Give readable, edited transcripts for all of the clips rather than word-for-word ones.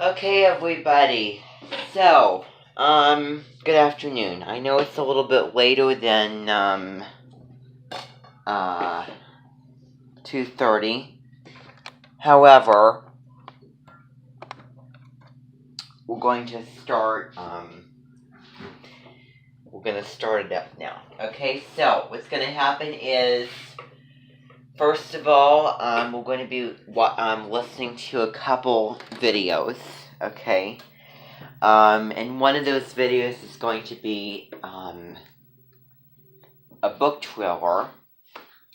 Okay, everybody. So, good afternoon. I know it's a little bit later than, 2:30. However, we're going to start, we're going to start it up now. Okay, so, what's going to happen is, first of all, we're going to be, listening to a couple videos, okay? And one of those videos is going to be, a book trailer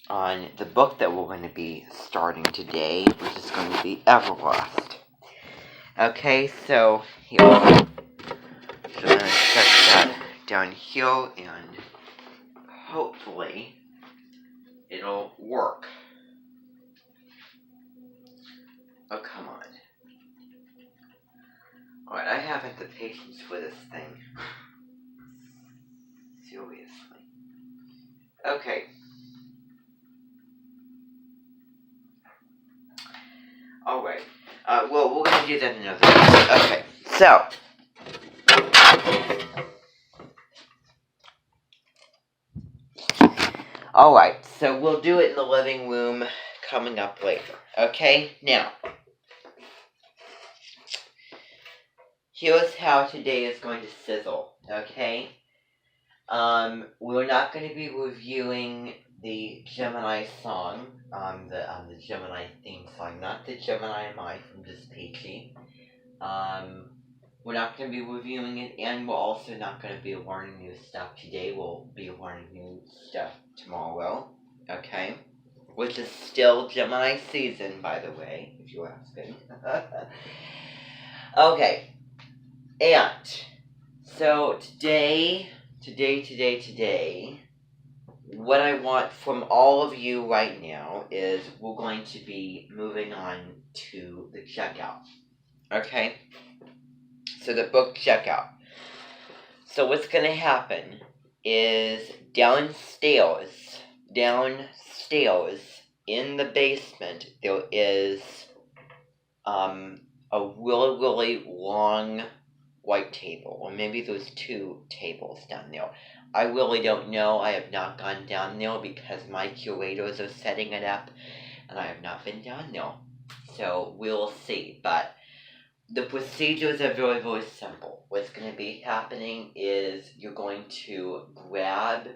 on the book that we're going to be starting today, which is going to be Everlast. Okay, so here, I'm going to set that down here, and hopefully it'll work. Oh, come on. Alright, I haven't the patience for this thing. Seriously. Okay. Alright. Well, we're going to do that another time. Okay, so. Alright, so we'll do it in the living room coming up later. Okay, now. Here's how today is going to sizzle, okay? We're not going to be reviewing the Gemini song, the Gemini theme song, not the Gemini Am I from Just Peachy. We're not going to be reviewing it, and we're also not going to be learning new stuff today. We'll be learning new stuff tomorrow, okay? Which is still Gemini season, by the way, if you're asking. Okay. And, so today, what I want from all of you right now is we're going to be moving on to the checkout. Okay? So the book checkout. So what's going to happen is downstairs in the basement, there is a really long white table, or maybe there's two tables down there. I really don't know. I have not gone down there because my curators are setting it up, and I have not been down there. So we'll see. But the procedures are very, very simple. What's going to be happening is you're going to grab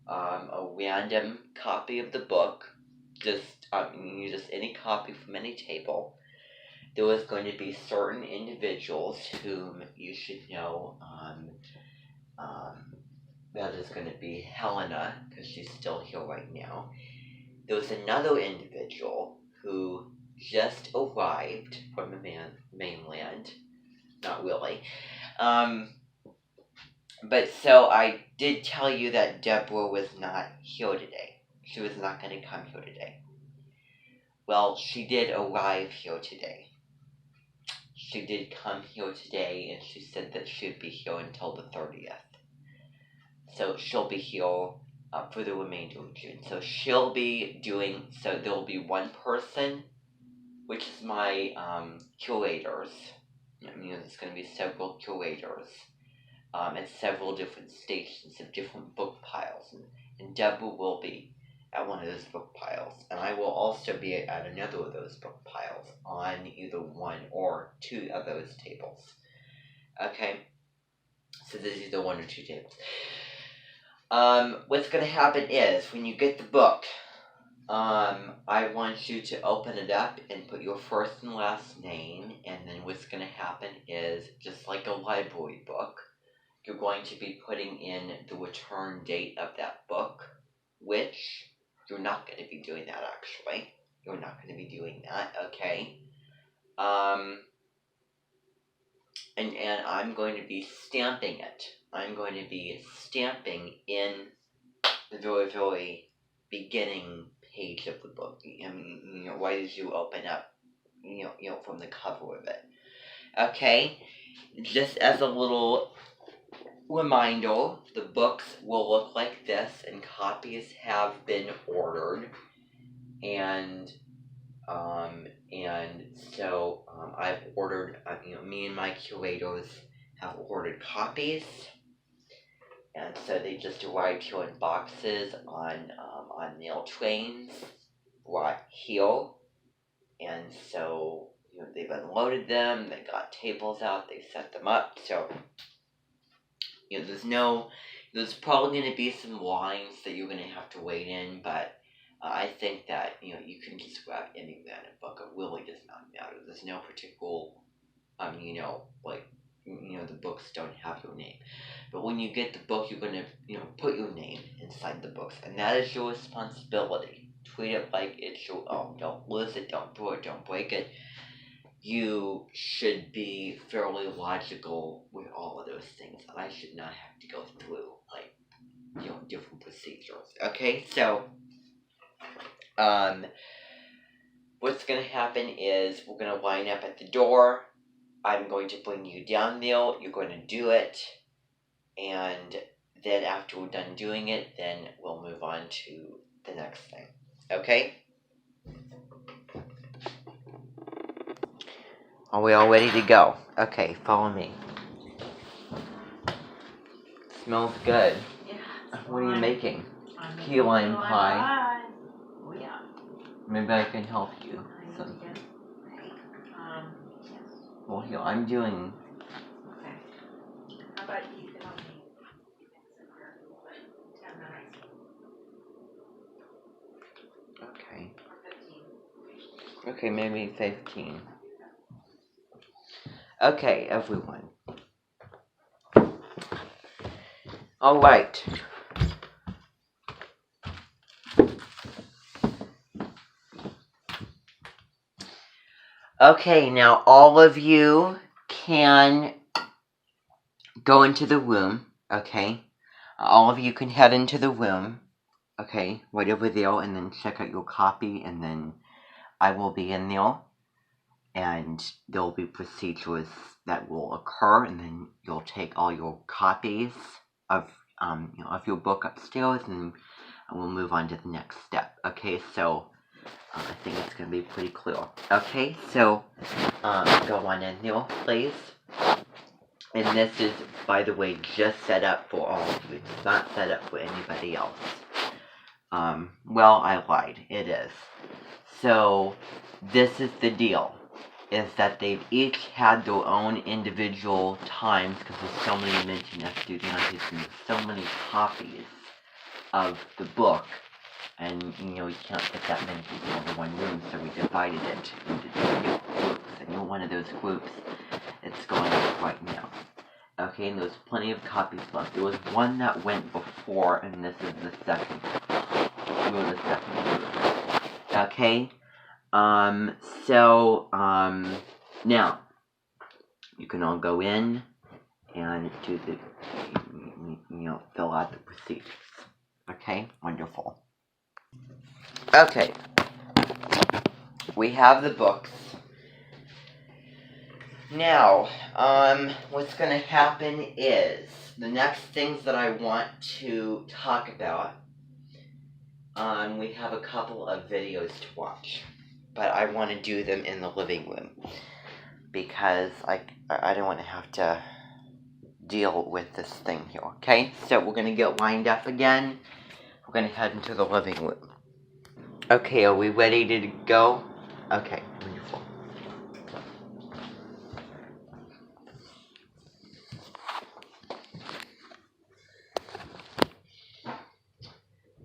a random copy of the book, just any copy from any table. There is going to be certain individuals whom you should know. That is going to be Helena, because she's still here right now. There's another individual who just arrived from the mainland. Not really. But so I did tell you that Deborah was not here today. She was not going to come here today. Well, she did arrive here today. She did come here today, and she said that she'd be here until the 30th. So she'll be here for the remainder of June. So she'll be doing, so there'll be one person, which is my curators. I mean, there's going to be several curators at several different stations of different book piles. And Deborah will be at one of those book piles. And I will also be at another of those book piles on either one or two of those tables. Okay? So there's either one or two tables. What's going to happen is, when you get the book, I want you to open it up and put your first and last name, and then what's going to happen is, just like a library book, you're going to be putting in the return date of that book, which you're not going to be doing that, actually. You're not going to be doing that, okay? And I'm going to be stamping it. I'm going to be stamping in the very, very beginning page of the book. I mean, right as you open up, from the cover of it. Okay? Just as a little reminder, the books will look like this, and copies have been ordered. And And so I've ordered, me and my curators have ordered copies, and so they just arrived here in boxes on mail trains brought here, and so they've unloaded them. They got tables out. They set them up. So there's probably going to be some lines that you're going to have to wait in, but I think that you can just grab any random book. It really does not matter. There's no particular, like the books don't have your name, but when you get the book, you're going to put your name inside the books, and that is your responsibility. Treat it like it's your own. Don't lose it. Don't throw it. Don't break it. You should be fairly logical with all of those things. I should not have to go through different procedures. Okay, so what's gonna happen is we're gonna line up at the door. I'm going to bring you down there. You're going to do it, and then after we're done doing it, then we'll move on to the next thing. Okay? Are we all ready to go? Okay, follow me. Smells good. Yeah. What are you making? Key lime pie. Oh yeah. Maybe I can help you. Yes. Well, here, I'm doing... Okay. How about you can help me sit there for 10 minutes Okay. or 15? Okay, maybe 15. Okay, everyone. Alright. Okay, now all of you can go into the room, okay? All of you can head into the room, okay? Right over there, and then check out your copy, and then I will be in there, and there will be procedures that will occur, and then you'll take all your copies of your book upstairs, and we'll move on to the next step. Okay, so I think it's going to be pretty clear. Okay, so go on in there, please. And this is, by the way, just set up for all of you. It's not set up for anybody else. Well, I lied. It is. So, this is the deal. Is that they've each had their own individual times, because there's so many Minty Estudiantes and there's so many copies of the book, and you can't fit that many people into one room, so we divided it into two groups, and you're one of those groups. It's going on right now. Okay, and there's plenty of copies left. There was one that went before, and this is the second. We're the second group. Okay? Now, you can all go in and do the, fill out the procedures. Okay? Wonderful. Okay. We have the books. Now, what's gonna happen is, the next things that I want to talk about, we have a couple of videos to watch. But I want to do them in the living room, because I don't want to have to deal with this thing here, okay? So we're going to get lined up again. We're going to head into the living room. Okay, are we ready to go? Okay, wonderful.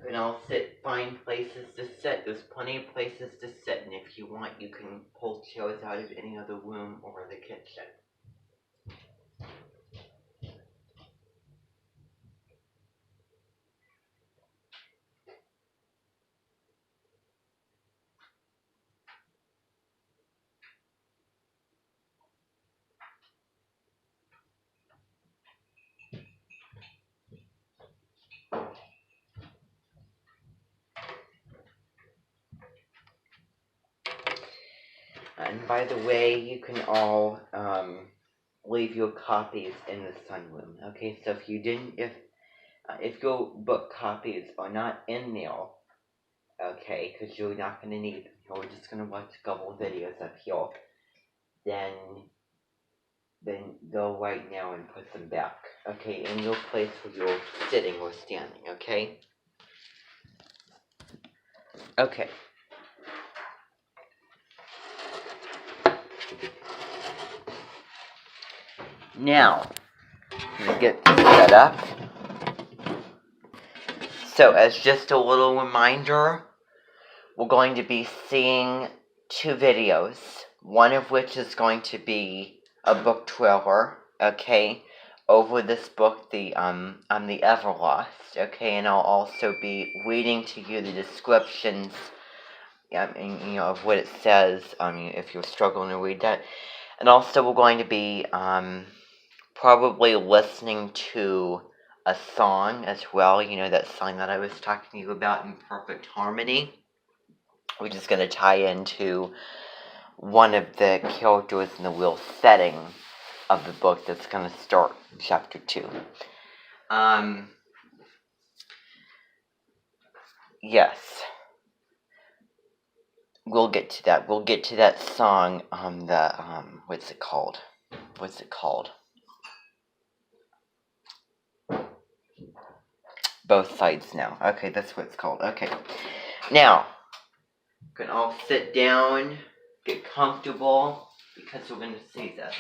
And I'll find places to sit. There's plenty of places to sit, and if you want, you can pull chairs out of any other room or the kitchen. And by the way, you can all leave your copies in the sunroom. Okay, so if your book copies are not in there, okay, because you're not going to need them. We're just going to watch a couple of videos up here. Then go right now and put them back, okay, in your place where you're sitting or standing, okay? Okay. Now, I'm going to get this set up. So, as just a little reminder, we're going to be seeing 2 videos, one of which is going to be a book trailer, okay, over this book, the Everlost, okay, and I'll also be reading to you the descriptions, of what it says, if you're struggling to read that, and also we're going to be, probably listening to a song as well, that song that I was talking to you about in Perfect Harmony, which is going to tie into one of the characters in the real setting of the book that's going to start chapter 2. Yes. We'll get to that. We'll get to that song, what's it called? Both sides now. Okay, that's what it's called. Okay. Now, you can all sit down, get comfortable, because we're going to see this.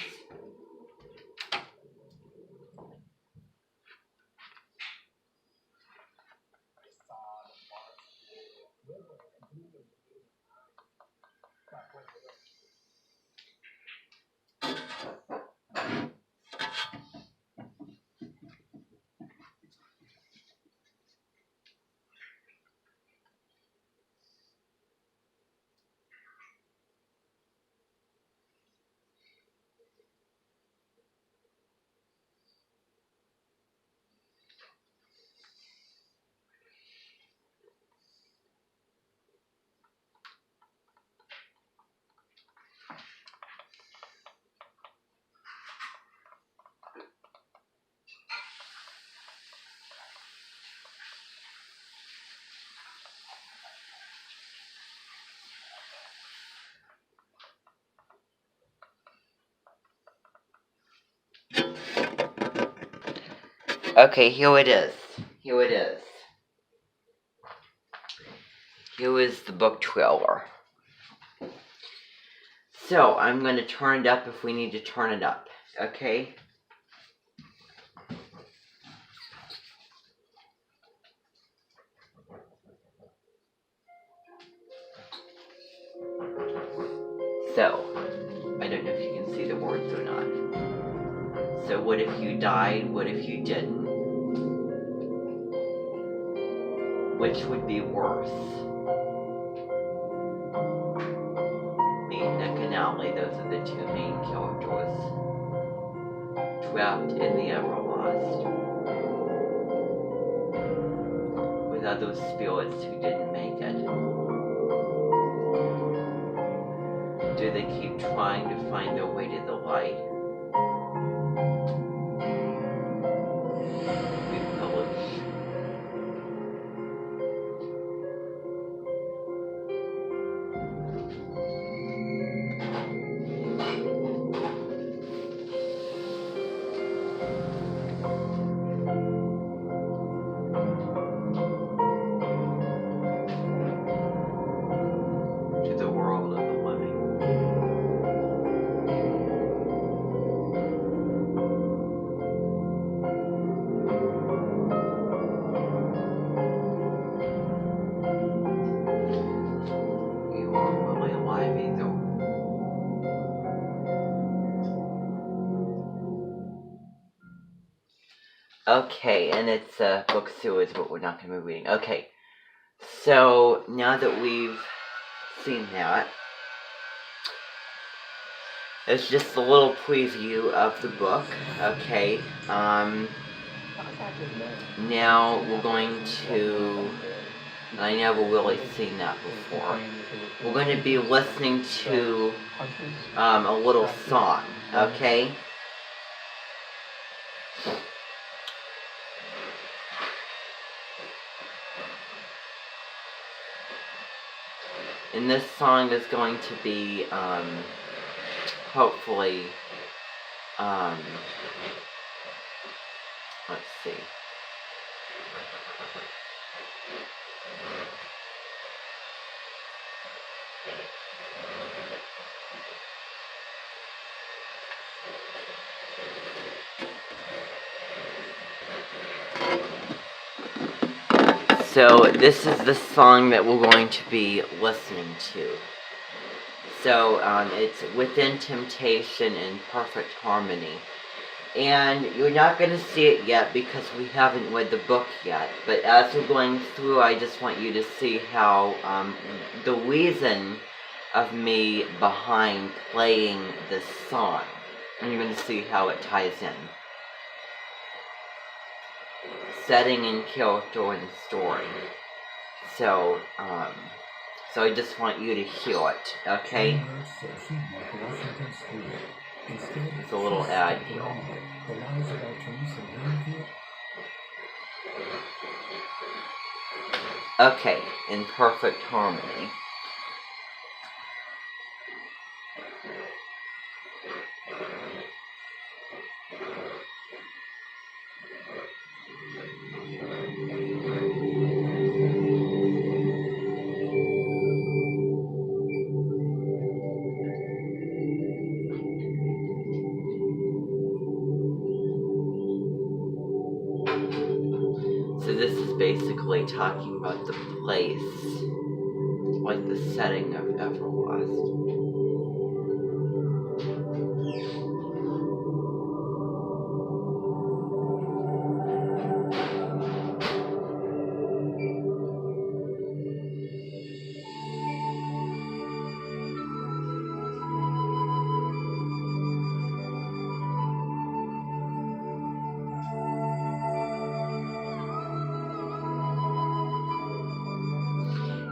Okay, here it is. Here is the book trailer. So, I'm going to turn it up if we need to turn it up, okay? So, I don't know if you can see the words or not. So, what if you died? What if you didn't? Which would be worse? Nick and Allie, those are the 2 main characters. Trapped in the Everlost. With other spirits who didn't make it. Do they keep trying to find their way to the light? We publish. To the world of the living. You aren't really alive either. Okay, and it's a book series, but we're not going to be reading. Okay, so now that we've seen that, it's just a little preview of the book, okay? Now we're going to, I never really seen that before. We're going to be listening to a little song, okay? And this song is going to be, hopefully, let's see. So this is the song that we're going to be listening to. So it's Within Temptation in Perfect Harmony. And you're not going to see it yet because we haven't read the book yet. But as we're going through, I just want you to see how the reason of me behind playing this song. And you're going to see how it ties in. Setting and character and story. So I just want you to hear it, okay? It's a little ad here. Okay, in perfect harmony. So this is basically talking about the place, like the setting of Everlast.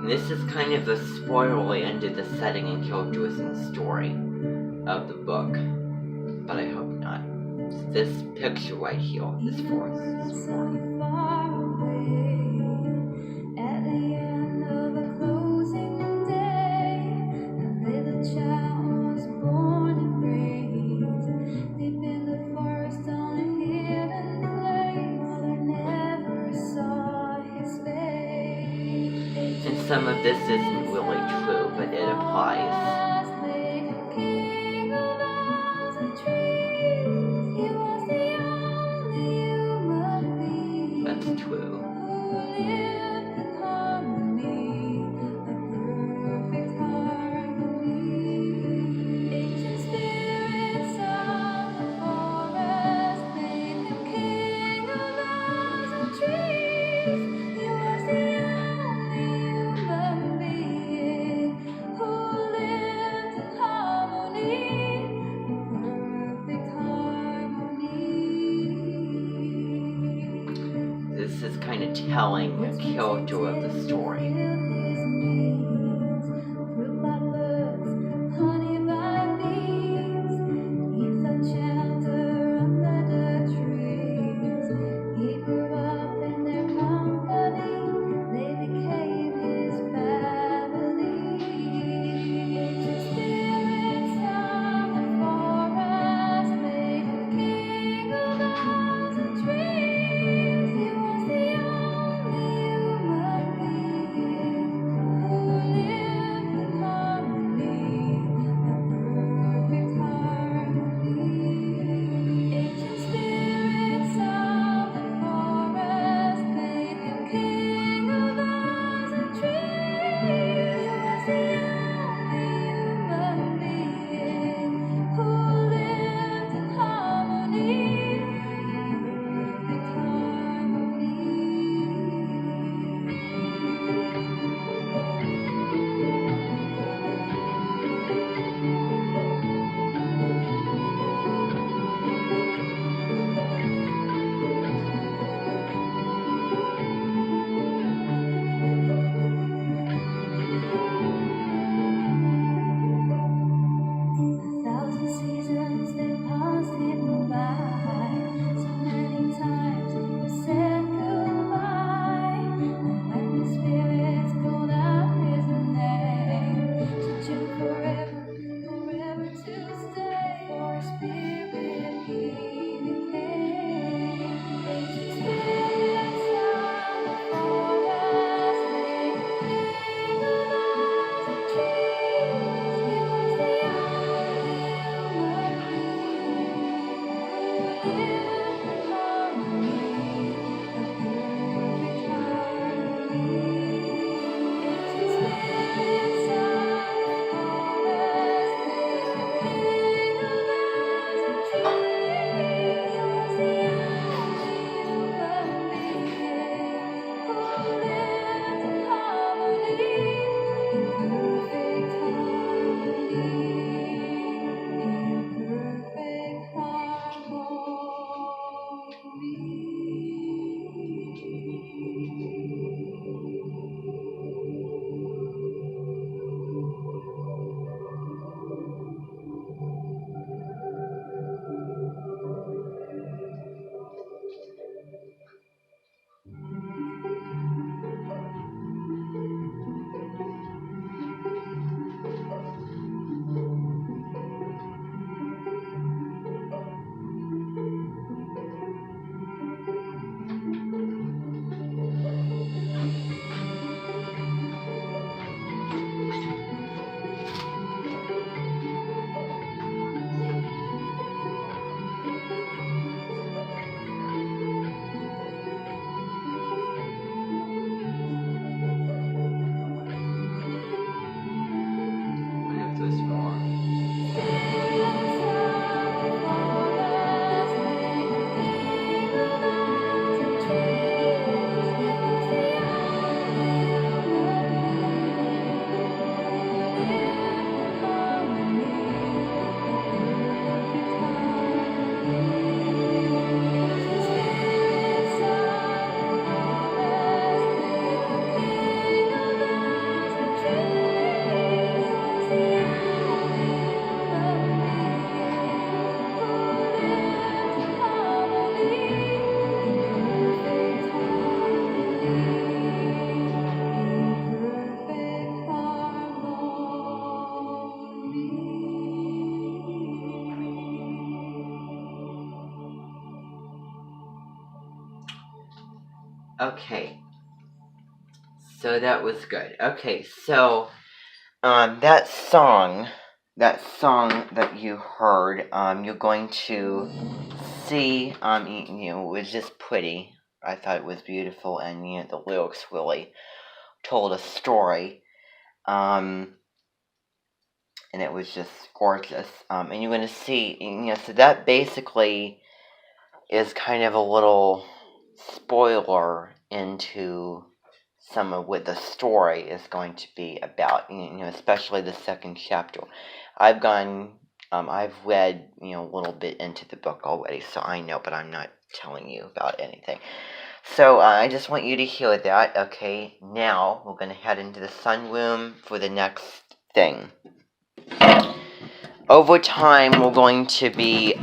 This is kind of the spoiler into the setting and characters and story of the book, but I hope not. It's this picture right here, this forest, this forest. Some of this isn't really true, but it applies. That's true. This is kind of telling the character of the story. Okay. So that was good. Okay, so that song that you heard, you're going to see, it was just pretty. I thought it was beautiful, and the lyrics really told a story, and it was just gorgeous. And you're going to see, so that basically is kind of a little spoiler into some of what the story is going to be about, especially the second chapter. I've read, a little bit into the book already, so I know, but I'm not telling you about anything. So I just want you to hear that, okay? Now we're going to head into the sunroom for the next thing. Over time, we're going to be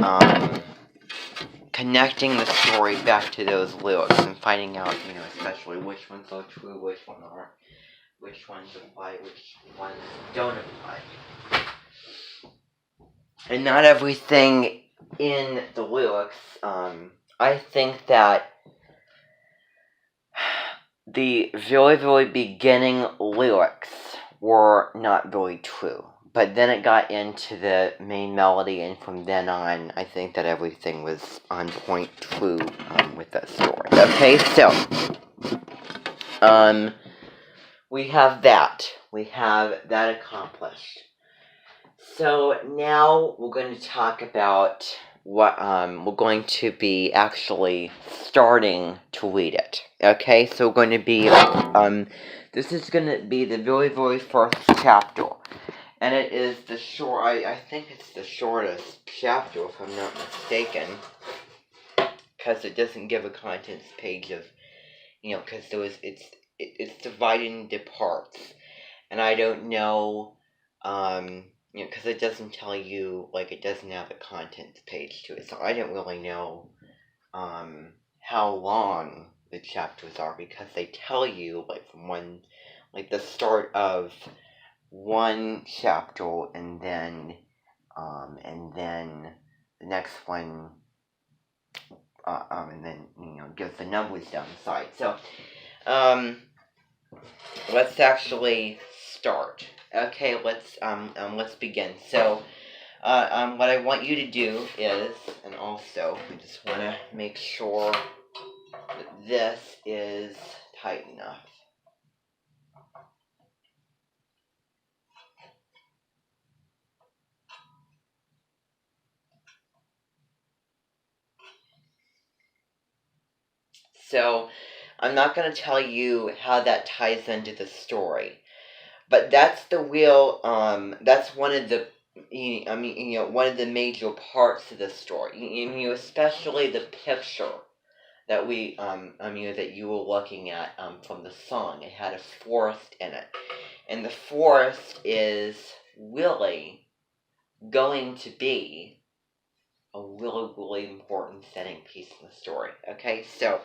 connecting the story back to those lyrics and finding out, especially which ones are true, which ones aren't, which ones apply, which ones don't apply. And not everything in the lyrics, I think that the very, very beginning lyrics were not very true. But then it got into the main melody, and from then on, I think that everything was on point true with that story. Okay, so we have that. We have that accomplished. So now we're going to talk about what we're going to be actually starting to read it. Okay, so we're going to be this is going to be the very, very first chapter. And it is the short, I think it's the shortest chapter, if I'm not mistaken, because it doesn't give a contents page of, because it's divided into parts, and I don't know, because it doesn't tell you, it doesn't have a contents page to it, so I don't really know, how long the chapters are, because they tell you, from one, the start of one chapter, and then the next one, and then gives the numbers down the side. So, let's actually start. Okay, let's begin. So, what I want you to do is, and also, I just want to make sure that this is tight enough. So, I'm not going to tell you how that ties into the story, but that's the real, that's one of the, one of the major parts of the story, especially the picture that that you were looking at, from the song. It had a forest in it, and the forest is really going to be a really, really important setting piece in the story, okay? So,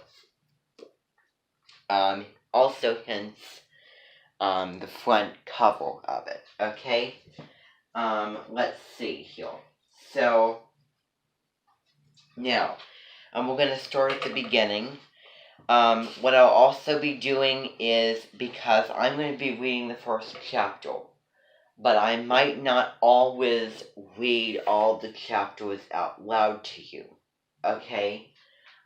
also hence the front cover of it, okay? Let's see here. So, now, we're going to start at the beginning. What I'll also be doing is, because I'm going to be reading the first chapter, but I might not always read all the chapters out loud to you, okay?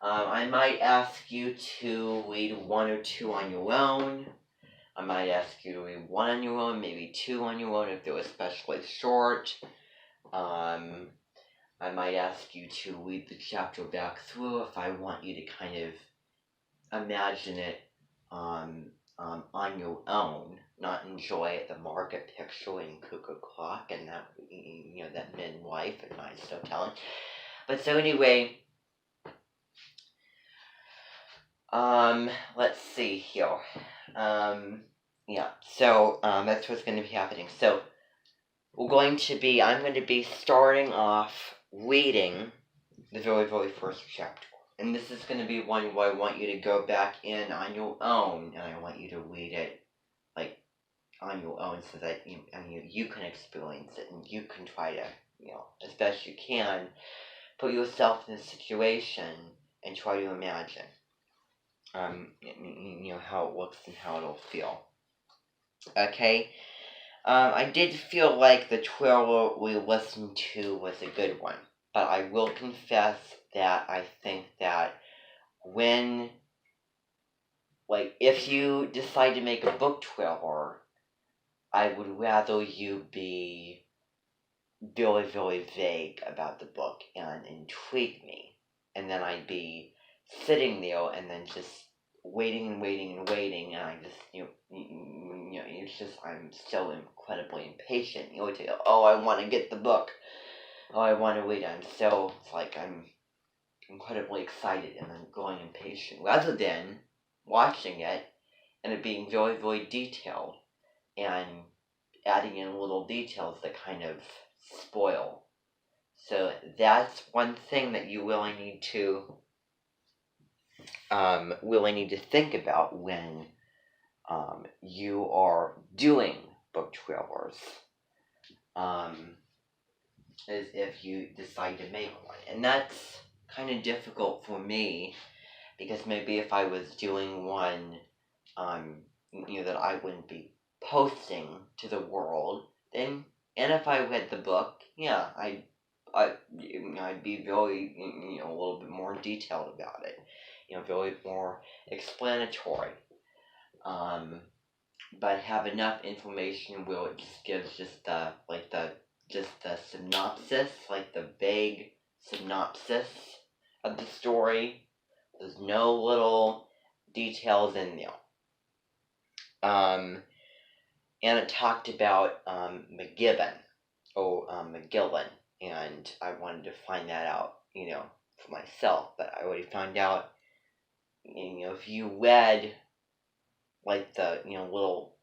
I might ask you to read one or two on your own. I might ask you to read one on your own, maybe two on your own if they're especially short. I might ask you to read the chapter back through if I want you to kind of imagine it on your own, not enjoy it, the market picture and cuckoo clock and that, that men wife and my stuff telling. But so anyway, let's see here. Yeah, so, that's what's going to be happening. So, I'm going to be starting off reading the very, very first chapter. And this is going to be one where I want you to go back in on your own, and I want you to read it, on your own, so that you can experience it, and you can try to, as best you can, put yourself in a situation and try to imagine. how it looks and how it'll feel. Okay. I did feel like the trailer we listened to was a good one, but I will confess that I think that when, if you decide to make a book trailer, I would rather you be very, very vague about the book and intrigue me, and then I'd be sitting there and then just waiting and waiting and waiting, and I just, it's just, I'm so incredibly impatient, I want to get the book, I want to read, I'm incredibly excited and I'm growing impatient, rather than watching it and it being very, very detailed, and adding in little details that kind of spoil. So that's one thing that you really need to think about when you are doing book trailers, is if you decide to make one. And that's kind of difficult for me, because maybe if I was doing one that I wouldn't be posting to the world, then, and if I read the book, yeah, I'd be very, a little bit more detailed about it, very more explanatory, but have enough information where it just gives just the synopsis, the vague synopsis of the story. There's no little details in there. And it talked about McGillen, and I wanted to find that out, for myself, but I already found out, if you read, the, little,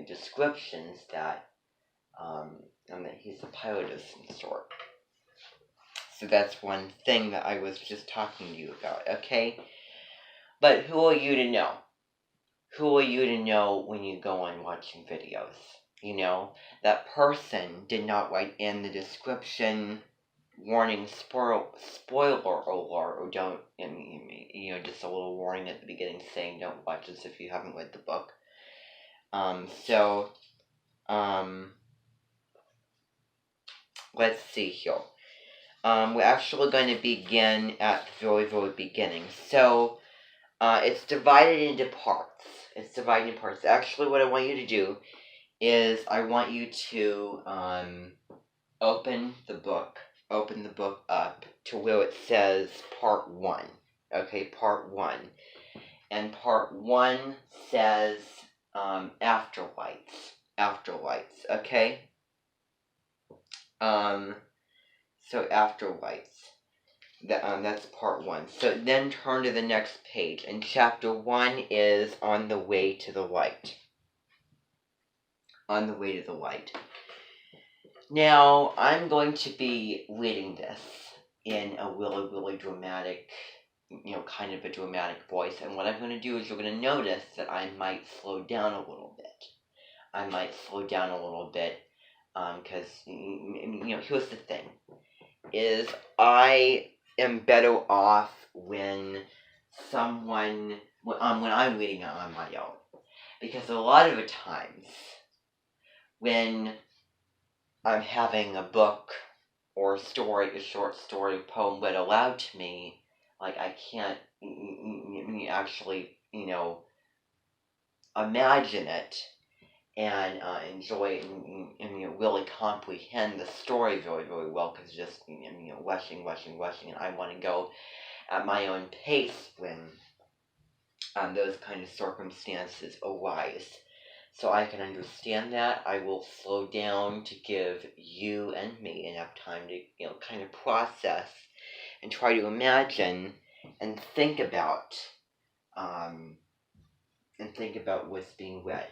descriptions that, that he's a pilot of some sort. So that's one thing that I was just talking to you about, okay? But who are you to know? Who are you to know when you go on watching videos? That person did not write in the description, warning, spoiler alert, or don't, just a little warning at the beginning saying don't watch this if you haven't read the book. Let's see here. We're actually going to begin at the very, very beginning. So, it's divided into parts. Actually, what I want you to do is I want you to open the book up to where it says Part 1. Okay, Part 1. And Part 1 says Afterlights, okay? So Afterlights. That's Part 1. So then turn to the next page, and Chapter 1 is On the Way to the Light. On the Way to the Light. Now, I'm going to be reading this in a really, really dramatic, kind of a dramatic voice, and what I'm going to do is you're going to notice that I might slow down a little bit. Because, here's the thing, is I am better off when I'm reading it on my own. Because a lot of the times, when I'm having a book or a short story, poem read aloud to me, I can't actually, imagine it and enjoy it and really comprehend the story very, very well, because just, rushing, and I want to go at my own pace when those kind of circumstances arise. So I can understand that. I will slow down to give you and me enough time to, kind of process and try to imagine and think about what's being read.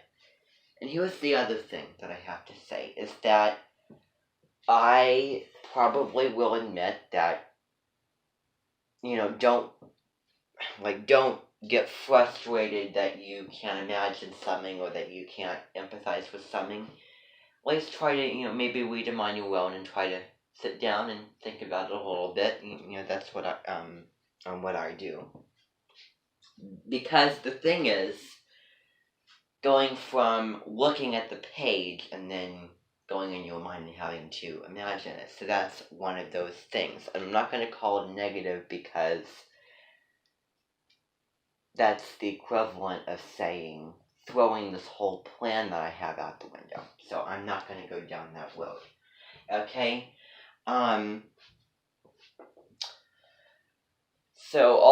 And here's the other thing that I have to say, is that I probably will admit that, don't get frustrated that you can't imagine something or that you can't empathize with something. Let's try to, maybe read them on your own and try to sit down and think about it a little bit. That's what I do. because the thing is, going from looking at the page and then going in your mind and having to imagine it. So that's one of those things. I'm not going to call it negative because that's the equivalent of saying throwing this whole plan that I have out the window. So I'm not going to go down that road. Okay? So